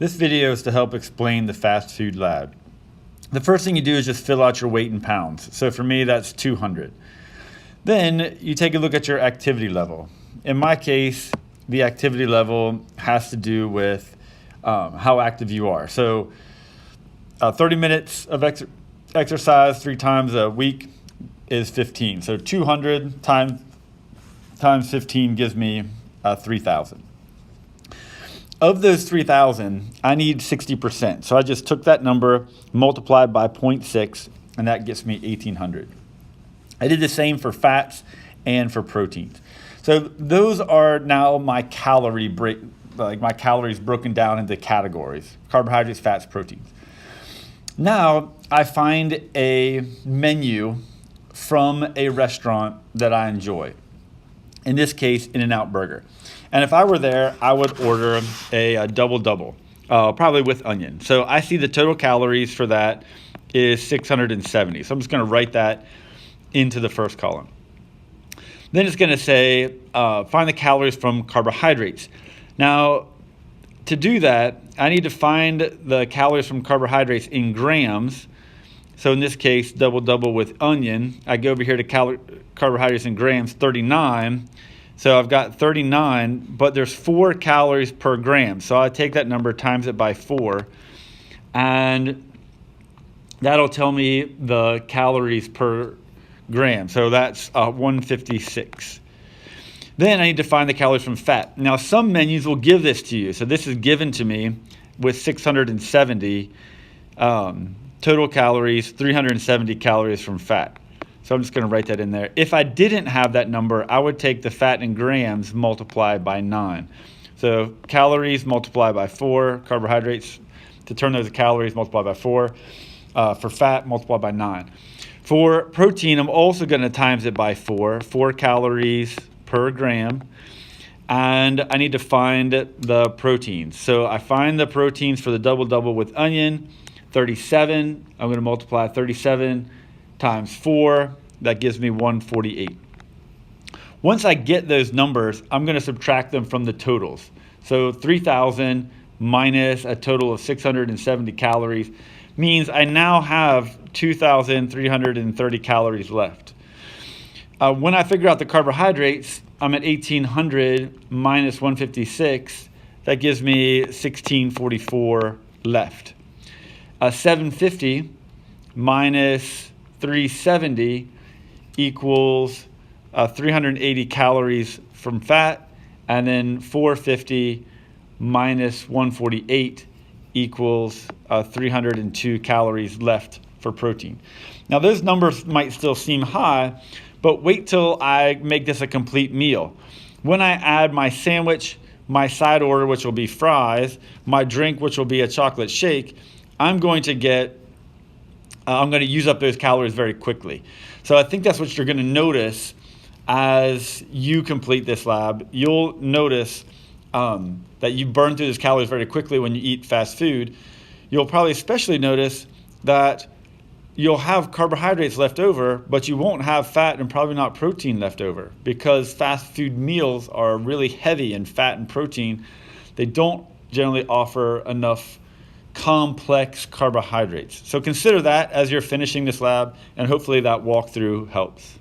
This video is to help explain the fast food lab. The first thing you do is just fill out your weight in pounds. So for me, that's 200. Then you take a look at your activity level. In my case, the activity level has to do with how active you are. So 30 minutes of exercise 3 times a week is 15. So 200 times 15 gives me 3,000. Of those 3,000, I need 60%. So I just took that number, multiplied by 0.6, and that gets me 1,800. I did the same for fats and for proteins. So those are now my calories broken down into categories: carbohydrates, fats, proteins. Now I find a menu from a restaurant that I enjoy. In this case, In-N-Out Burger. And if I were there, I would order a double-double, probably with onion. So I see the total calories for that is 670. So I'm just going to write that into the first column. Then it's going to say, find the calories from carbohydrates. Now, to do that, I need to find the calories from carbohydrates in grams. So in this case, double-double with onion. I go over here to carbohydrates in grams, 39. So I've got 39, but there's 4 calories per gram. So I take that number, times it by 4, and that'll tell me the calories per gram. So that's 156. Then I need to find the calories from fat. Now some menus will give this to you. So this is given to me with 670 total calories, 370 calories from fat. So I'm just going to write that in there. If I didn't have that number, I would take the fat in grams multiplied by 9. So calories multiplied by 4, carbohydrates, to turn those to calories, multiplied by 4. For fat, multiplied by 9. For protein, I'm also going to times it by 4 calories per gram. And I need to find the proteins. So I find the proteins for the double-double with onion, 37. I'm going to multiply 37 times 4, that gives me 148. Once I get those numbers, I'm going to subtract them from the totals. So 3,000 minus a total of 670 calories means I now have 2,330 calories left. When I figure out the carbohydrates, I'm at 1,800 minus 156. That gives me 1,644 left. 750 minus 370 equals 380 calories from fat, and then 450 minus 148 equals 302 calories left for protein. Now those numbers might still seem high, but wait till I make this a complete meal. When I add my sandwich, my side order, which will be fries, my drink, which will be a chocolate shake, I'm going to use up those calories very quickly. So I think that's what you're going to notice as you complete this lab. You'll notice that you burn through those calories very quickly when you eat fast food. You'll probably especially notice that you'll have carbohydrates left over, but you won't have fat and probably not protein left over, because fast food meals are really heavy in fat and protein. They don't generally offer enough complex carbohydrates. So consider that as you're finishing this lab, and hopefully that walkthrough helps.